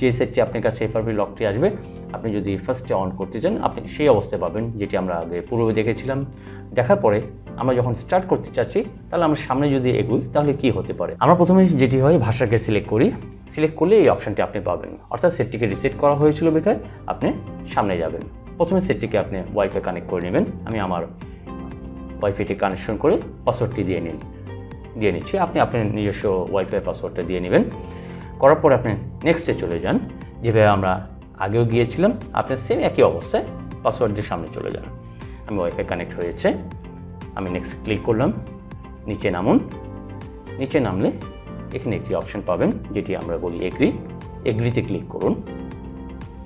যে সেটটি আপনার কাছে এফআরপি লকটি আসবে, আপনি যদি ফার্স্টে অন করতে চান আপনি সেই অবস্থায় পাবেন, যেটি আমরা আগে পূর্বে দেখেছিলাম। দেখার পরে আমরা যখন স্টার্ট করতে চাচ্ছি তাহলে আমরা সামনে যদি এগোই তাহলে কি হতে পারে। আমরা প্রথমে যেটি হয় ভাষাকে সিলেক্ট করি, সিলেক্ট করলে এই অপশানটি আপনি পাবেন, অর্থাৎ সেটটিকে রিসেট করা হয়েছিল বেকার আপনি সামনে যাবেন। প্রথমে সেটটিকে আপনি ওয়াইফাই কানেক্ট করে নেবেন। আমি আমার ওয়াইফাইটি কানেকশন করে পাসওয়ার্ডটি দিয়ে নিচ্ছি। আপনি আপনার নিজস্ব ওয়াইফাই পাসওয়ার্ডটা দিয়ে নেবেন। করার পর আপনি নেক্সটে চলে যান, যেভাবে আমরা আগেও গিয়েছিলাম আপনি সেম একই অবস্থায় পাসওয়ার্ড দিয়ে সামনে চলে যান। আমি ওয়াইফাই কানেক্ট হয়েছে, আমি নেক্সট ক্লিক করলাম। নিচে নামুন, নিচে নামলে এখানে একটি অপশন পাবেন যেটি আমরা বলি এগ্রিতে ক্লিক করুন।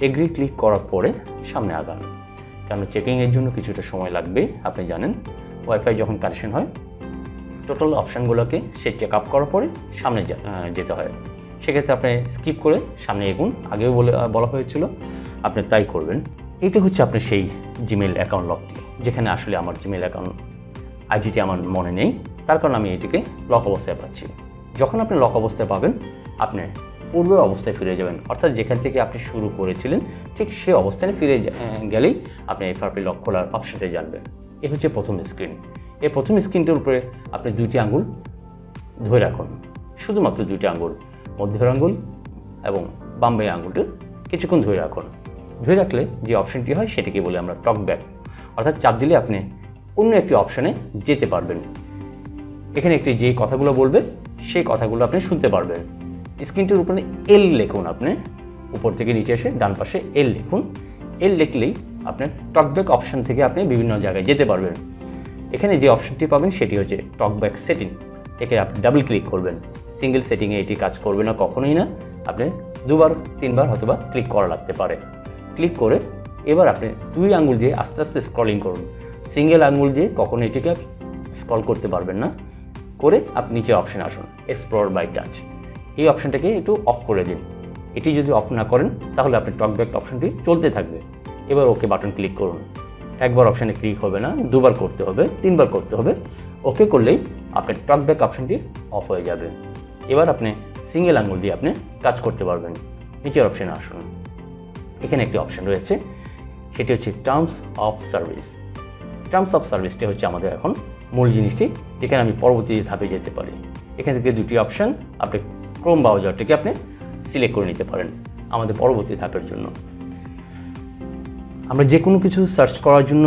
এগ্রি ক্লিক করার পরে সামনে আগান, কারণ চেকিংয়ের জন্য কিছুটা সময় লাগবে। আপনি জানেন ওয়াইফাই যখন কানেকশন হয় টোটাল অপশানগুলোকে সে চেক আপ করার পরে সামনে যেতে হয়। সেক্ষেত্রে আপনি স্কিপ করে সামনে এগুন, আগেও বলা হয়েছিল আপনি তাই করবেন। এইটা হচ্ছে আপনার সেই জিমেল অ্যাকাউন্ট লকটি, যেখানে আসলে আমার জিমেল অ্যাকাউন্ট আইডিটি আমার মনে নেই, তার কারণ আমি এটিকে লক অবস্থায় পাচ্ছি। যখন আপনি লক অবস্থায় পাবেন আপনি পূর্বের অবস্থায় ফিরে যাবেন, অর্থাৎ যেখান থেকে আপনি শুরু করেছিলেন ঠিক সেই অবস্থানে ফিরে গেলেই আপনি এফআরপি লক খোলার অপশনটি জানবেন। এই হচ্ছে প্রথম স্ক্রিন। এই প্রথম স্ক্রিনটার উপরে আপনি দুইটি আঙ্গুল ধরে রাখুন, শুধুমাত্র দুইটি আঙ্গুল, মধ্যের আঙ্গুল এবং বাম আঙ্গুলটি কিছুক্ষণ ধরে রাখুন। ধরে রাখলে যে অপশনটি হয় সেটিকে বলে আমরা টক ব্যাক, অর্থাৎ চাপ দিলে আপনি অন্য একটি অপশানে যেতে পারবেন। এখানে একটি যে কথাগুলো বলবে সেই কথাগুলো আপনি শুনতে পারবেন। স্ক্রিনটির উপরে এল লিখুন, আপনি উপর থেকে নিচে এসে ডান পাশে এল লিখুন। এল লিখলেই আপনার টকব্যাক অপশান থেকে আপনি বিভিন্ন জায়গায় যেতে পারবেন। এখানে যে অপশানটি পাবেন সেটি হচ্ছে টকব্যাক সেটিং। একে আপনি ডাবল ক্লিক করবেন। সিঙ্গেল সেটিংয়ে এটি কাজ করবে না, কখনোই না। আপনি দুবার তিনবার হয়তোবা ক্লিক করা লাগতে পারে। ক্লিক করে এবার আপনি দুই আঙ্গুল দিয়ে আস্তে আস্তে স্ক্রলিং করুন। সিঙ্গেল আঙ্গুল দিয়ে কখনো এটিকে স্ক্রল করতে পারবেন না। করে আপনি নিচে অপশানে আসুন, এক্সপ্লোর বাই টাচ। এই অপশানটাকে একটু অফ করে দিন। এটি যদি অফ না করেন তাহলে আপনার টকব্যাক অপশানটি চলতে থাকবে। এবার ওকে বাটন ক্লিক করুন। একবার অপশানে ক্লিক হবে না, দুবার করতে হবে, তিনবার করতে হবে। ওকে করলেই আপনার টকব্যাক অপশানটি অফ হয়ে যাবে। এবার আপনি সিঙ্গেল আঙ্গুল দিয়ে আপনি কাজ করতে পারবেন। নিচের অপশানে আসুন। এখানে একটি অপশান রয়েছে, সেটি হচ্ছে terms of service. Terms of সার্ভিসটি হচ্ছে আমাদের এখন মূল জিনিসটি, যেখানে আমি পরবর্তী ধাপে যেতে পারি। এখান থেকে দুটি অপশান আপনি ক্রোম ব্রাউজারটিকে আপনি সিলেক্ট করে নিতে পারেন আমাদের পরবর্তী ধাপের জন্য। আমরা যে কোনো কিছু সার্চ করার জন্য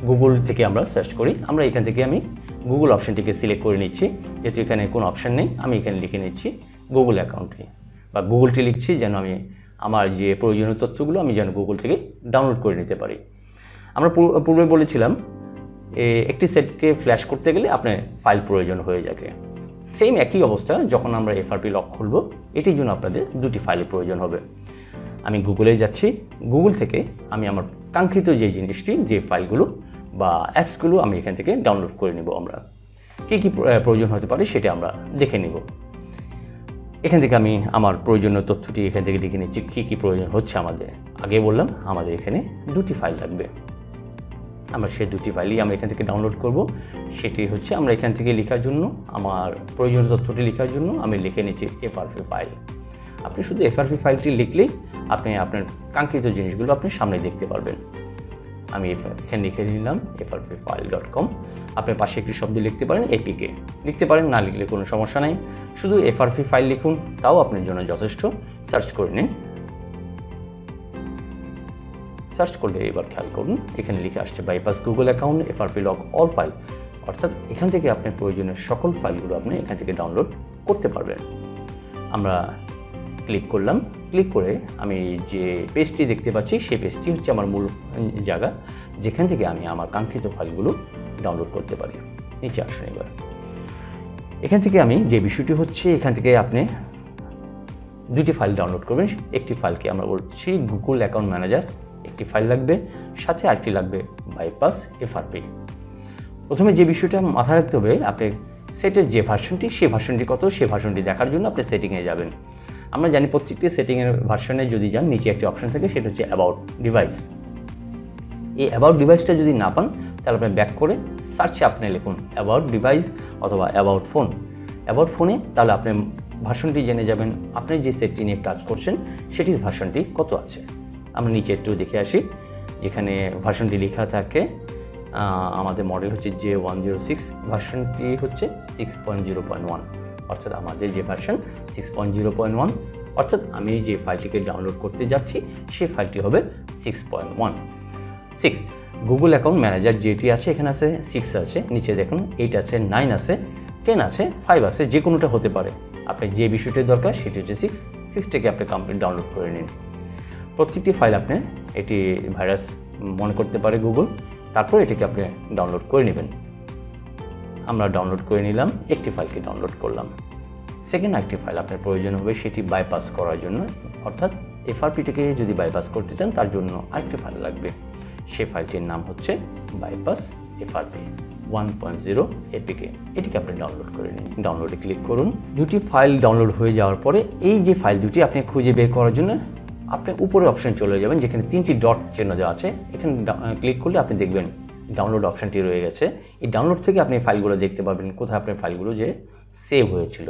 গুগল থেকে আমরা সার্চ করি। আমরা এখান থেকে আমি গুগল অপশানটিকে সিলেক্ট করে নিচ্ছি, যেহেতু এখানে কোনো অপশান নেই। আমি এখানে লিখে নিচ্ছি গুগল অ্যাকাউন্টটি বা গুগলটি লিখছি, যেন আমি আমার যে প্রয়োজনীয় তথ্যগুলো আমি যেন গুগল থেকে ডাউনলোড করে নিতে পারি। আমরা পূর্বে বলেছিলাম একটি সেটকে ফ্ল্যাশ করতে গেলে আপনার ফাইল প্রয়োজন হয়ে যাবে। সেম একই অবস্থা যখন আমরা এফআরপি লক খুলব, এটির জন্য আপনাদের দুটি ফাইলের প্রয়োজন হবে। আমি গুগলে যাচ্ছি, গুগল থেকে আমি আমার কাঙ্ক্ষিত যে জিনিসটি, যে ফাইলগুলো বা অ্যাপসগুলো আমি এখান থেকে ডাউনলোড করে নেব। আমরা কী কী প্রয়োজন হতে পারে সেটা আমরা দেখে নেব। এখান থেকে আমি আমার প্রয়োজনীয় তথ্যটি এখান থেকে লিখে নিচ্ছি, কী কী প্রয়োজন হচ্ছে আমাদের। আগে বললাম আমাদের এখানে দুটি ফাইল লাগবে। আমরা সেই দুটি ফাইলই আমরা এখান থেকে ডাউনলোড করব। সেটি হচ্ছে আমরা এখান থেকে লেখার জন্য, আমার প্রয়োজনীয় তথ্যটি লেখার জন্য আমি লিখে নিচ্ছি এফআরপি ফাইল। আপনি শুধু এফআরপি ফাইলটি লিখলেই আপনি আপনার কাঙ্ক্ষিত জিনিসগুলো আপনি সামনে দেখতে পারবেন। আমি এখানে লিখে নিলাম frpfile.com। আপনি পাশে একটি শব্দ লিখতে পারেন, এপিকে লিখতে পারেন, না লিখলে কোনো সমস্যা নাই। শুধু এফআরপি ফাইল লিখুন, তাও আপনার জন্য যথেষ্ট। সার্চ করে নিন। সার্চ করলে এবার খেয়াল করুন এখানে লিখে আসছে bypass Google account FRP lock all file, অর্থাৎ এখান থেকে আপনার প্রয়োজনীয় সকল ফাইলগুলো আপনি এখান থেকে ডাউনলোড করতে পারবেন। আমরা ক্লিক করলাম। ক্লিক করে আমি যে পেজটি দেখতে পাচ্ছি সেই পেজটি হচ্ছে আমার মূল জায়গা, যেখান থেকে আমি আমার কাঙ্ক্ষিত ফাইলগুলো ডাউনলোড করতে পারি। নিচে আসুন। এবার এখান থেকে আমি যে বিষয়টি হচ্ছে, এখান থেকে আপনি দুটি ফাইল ডাউনলোড করবেন। একটি ফাইলকে আমরা বলছি গুগল অ্যাকাউন্ট ম্যানেজার, একটি ফাইল লাগবে, সাথে আরেকটি লাগবে বাইপাস এফআরপি। প্রথমে যে বিষয়টা মাথায় রাখতে হবে, আপনি সেটের যে ভার্সনটি, সেই ভার্সনটি কত, সেই ভার্সনটি দেখার জন্য আপনি সেটিংয়ে যাবেন। আমরা জানি প্রত্যেকটি সেটিংয়ের ভার্সনে যদি যান নিচে একটি অপশন থাকে, সেটা হচ্ছে অ্যাবাউট ডিভাইস। এই অ্যাবাউট ডিভাইসটা যদি না পান তাহলে আপনি ব্যাক করে সার্চে আপনি লিখুন অ্যাবাউট ডিভাইস অথবা অ্যাবাউট ফোন। অ্যাবাউট ফোনে তাহলে আপনি ভার্সনটি জেনে যাবেন আপনি যে সেটটি নিয়ে কাজ করছেন সেটির ভার্সনটি কত আছে। আমরা নিচে একটু দেখে আসি, যেখানে ভার্সনটি লেখা থাকে আমাদের মডেল হচ্ছে J106, ভার্সনটি হচ্ছে 6.0.1, অর্থাৎ আমাদের যে ভার্সন 6.0.1, অর্থাৎ আমি যে ফাইলটিকে ডাউনলোড করতে যাচ্ছি সেই ফাইলটি হবে 6.1.6। গুগল অ্যাকাউন্ট ম্যানেজার যেটি আছে এখানে আছে 6 আছে, নিচে দেখুন 8 আছে, 9 আছে, 10 আছে, 5 আছে, যে কোনোটা হতে পারে। আপনি যে বিষয়টি দরকার সেটি হচ্ছে 6টাকে আপনি কমপ্লিট ডাউনলোড করে নিন। প্রত্যেকটি ফাইল আপনি এটি ভাইরাস মনে করতে পারে গুগল, তারপর এটিকে আপনি ডাউনলোড করে নেবেন। আমরা ডাউনলোড করে নিলাম, একটি ফাইলকে ডাউনলোড করলাম। সেকেন্ড একটি ফাইল আপনার প্রয়োজন হবে সেটি বাইপাস করার জন্য, অর্থাৎ FRPটিকে যদি বাইপাস করতে চান তার জন্য আরেকটি ফাইল লাগবে। সেই ফাইলটির নাম হচ্ছে বাইপাস FRP 1.0 APK। এটিকে আপনি ডাউনলোড করে নিন, ডাউনলোডে ক্লিক করুন। দুটি ফাইল ডাউনলোড হয়ে যাওয়ার পরে এই যে ফাইল দুটি আপনি খুঁজে বের করার জন্য আপনি উপরে অপশন চলে যাবেন, যেখানে 3টি ডট চিহ্ন দেওয়া আছে, এখানে ক্লিক করলে আপনি দেখবেন ডাউনলোড অপশনটি রয়ে গেছে। এই ডাউনলোড থেকে আপনি ফাইলগুলো দেখতে পাবেন কোথায় আপনার ফাইলগুলো যে সেভ হয়েছিল।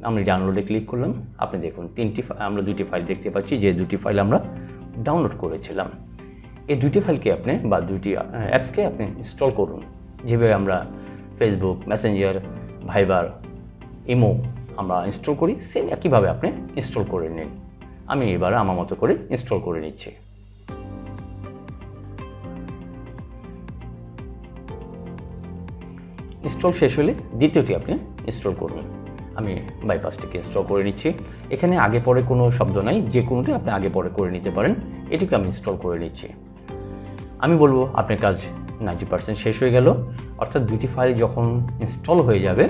আমি ডাউনলোডে ক্লিক করলাম, আপনি দেখুন আমরা দুটি ফাইল দেখতে পাচ্ছি, যে দুটি ফাইল আমরা ডাউনলোড করেছিলাম। এই দুটি ফাইলকে আপনি বা দুটি অ্যাপসকে আপনি ইনস্টল করুন। যেভাবে আমরা ফেসবুক, মেসেঞ্জার, ভাইবার, ইমো আমরা ইনস্টল করি, সেম একইভাবে আপনি ইনস্টল করে নিন। আমি এবার আমার মতো করে ইনস্টল করে নিচ্ছি। ইনস্টল শেষ হলে দ্বিতীয়টি আপনি ইনস্টল করুন। আমি বাইপাসটিকে ইনস্টল করে নিচ্ছি। এখানে আগে পরে কোনো শব্দ নাই, যে কোনোটি আপনি আগে পরে করে নিতে পারেন। এটিকে আমি ইনস্টল করে নিচ্ছি। আমি বলবো আপনার কাজ 90% শেষ হয়ে গেল, অর্থাৎ দুটি ফাইল যখন ইনস্টল হয়ে যাবে,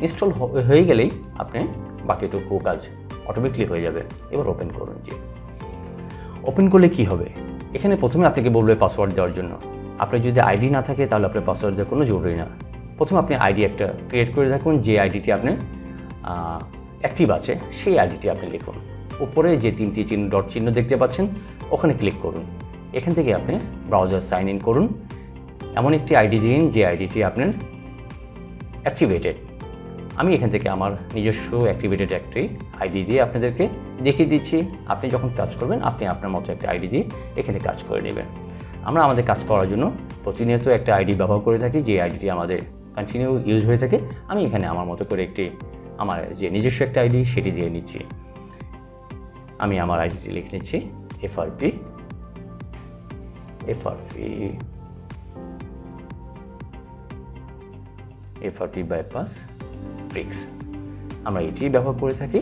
ইনস্টল হয়ে গেলেই আপনি বাকিটুকু কাজ অটোমেটিকলি হয়ে যাবে। এবার ওপেন করুন। জি, ওপেন করলে কি হবে, এখানে প্রথমে আপনাকে বলবে পাসওয়ার্ড দেওয়ার জন্য। আপনার যদি আইডি না থাকে তাহলে আপনার পাসওয়ার্ড দেওয়ার কোনো জরুরি না। প্রথমে আপনি আইডি একটা ক্রিয়েট করে রাখুন, যে আইডিটি আপনি অ্যাক্টিভ আছে সেই আইডিটি আপনি লিখুন। উপরে যে 3টি ডট চিহ্ন দেখতে পাচ্ছেন ওখানে ক্লিক করুন। এখান থেকে আপনি ব্রাউজার সাইন ইন করুন। এমন একটি আইডি দিন যে আইডিটি আপনার অ্যাক্টিভেটেড। আমি এখান থেকে আমার নিজস্ব অ্যাক্টিভেটেড একটি আইডি দিয়ে আপনাদেরকে দেখিয়ে দিচ্ছি। আপনি যখন কাজ করবেন আপনি আপনার মতো একটা আইডি দিয়ে এখানে কাজ করে নেবেন। আমরা আমাদের কাজ করার জন্য প্রতিনিয়ত একটা আইডি ব্যবহার করে থাকি, যে আইডিটি আমাদের কন্টিনিউ ইউজ হয়ে থাকে। আমি এখানে আমার মতো করে আমার যে নিজস্ব একটা আইডি সেটি দিয়ে নিচ্ছি। আমি আমার আইডিটি লিখে নিচ্ছি FRP বাইপাস ট্রিক্স। আমরা এটি ব্যবহার করে থাকি।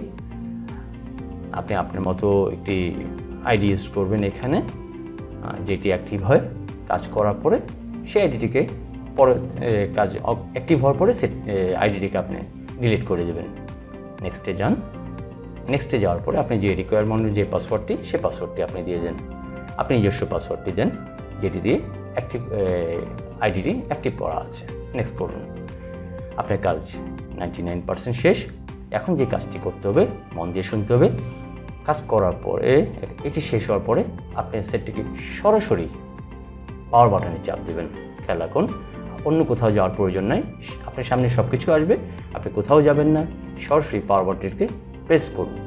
আপনি আপনার মতো একটি আইডি ইউজ করবেন এখানে, যেটি অ্যাক্টিভ হয়। কাজ করার পরে সেই আইডিটিকে পরে কাজ অ্যাক্টিভ হওয়ার পরে সে আইডিটিকে আপনি ডিলিট করে দেবেন। নেক্সটে যান। নেক্সটে যাওয়ার পরে আপনি যে রিকোয়ারমেন্টের যে পাসওয়ার্ডটি সেই পাসওয়ার্ডটি আপনি দিয়ে দেন। আপনি নিজস্ব পাসওয়ার্ডটি দেন, যেটি দিয়ে আইডিটি অ্যাক্টিভ করা আছে। নেক্সট করুন। আপনার কাজ 99% শেষ। এখন যে কাজটি করতে হবে, মন দিয়ে শুনতে হবে। কাজ করার পরে এটি শেষ হওয়ার পরে আপনি সেটটিকে সরাসরি পাওয়ার বাটনে চাপ দেবেন। খেয়াল রাখুন, অন্য কোথাও যাওয়ার প্রয়োজন নাই। আপনার সামনে সব কিছু আসবে, আপনি কোথাও যাবেন না, সরাসরি পাওয়ার বাটনটিকে প্রেস করুন।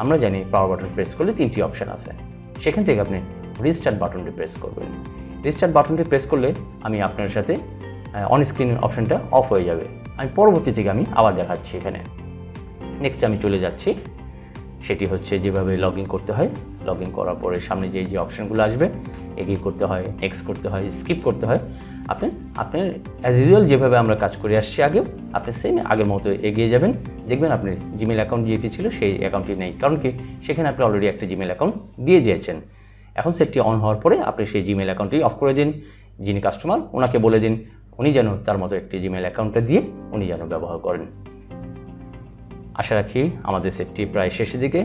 আমরা জানি পাওয়ার বাটন প্রেস করলে 3টি অপশান আছে, সেখান থেকে আপনি রিস্টার্ট বাটনটি প্রেস করবেন। রিস্টার্ট বাটনটি প্রেস করলে আমি আপনার সাথে অন স্ক্রিন অপশানটা অফ হয়ে যাবে। আমি পরবর্তী থেকে আমি আবার দেখাচ্ছি এখানে। নেক্সট আমি চলে যাচ্ছি, সেটি হচ্ছে যেভাবে লগ ইন করতে হয়। লগ ইন করার পরে সামনে যে অপশানগুলো আসবে, এগিয়ে করতে হয়, নেক্সট করতে হয়, স্কিপ করতে হয়। আপনার অ্যাজ ইউজুয়াল যেভাবে আমরা কাজ করে আসছি আগেও, আপনি সেম আগের মতো এগিয়ে যাবেন। দেখবেন আপনার জিমেল অ্যাকাউন্ট যেটি ছিল সেই অ্যাকাউন্টটি নেই, কারণ কি সেখানে আপনি অলরেডি একটা জিমেল অ্যাকাউন্ট দিয়ে দিয়েছেন। এখন সেটটি অন হওয়ার পরে আপনি সেই জিমেল অ্যাকাউন্টটি অফ করে দিন। যিনি কাস্টমার ওনাকে বলে দিন উনি যেন তার মতো একটি জিমেল অ্যাকাউন্টটা দিয়ে উনি যেন ব্যবহার করেন। আশা রাখি আমাদের সেটটি প্রায় শেষের দিকে।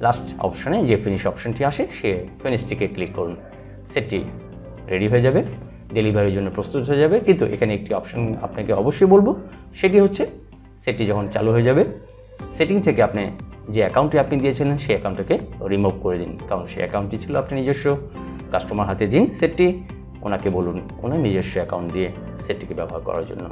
লাস্ট অপশানে যে ফিনিশ অপশানটি আসে সে ফিনিশটিকে ক্লিক করুন। সেটটি রেডি হয়ে যাবে, ডেলিভারির জন্য প্রস্তুত হয়ে যাবে। কিন্তু এখানে একটি অপশান আপনাকে অবশ্যই বলবো, সেটি হচ্ছে সেটটি যখন চালু হয়ে যাবে, সেটিং থেকে আপনি যে অ্যাকাউন্টটি আপনি দিয়েছিলেন সেই অ্যাকাউন্টটাকে রিমুভ করে দিন, কারণ সেই অ্যাকাউন্টটি ছিল আপনি নিজস্ব। কাস্টমার হাতে দিন সেটটি, ওনাকে বলুন ওনার নিজস্ব অ্যাকাউন্ট দিয়ে সেটটিকে ব্যবহার করার জন্য।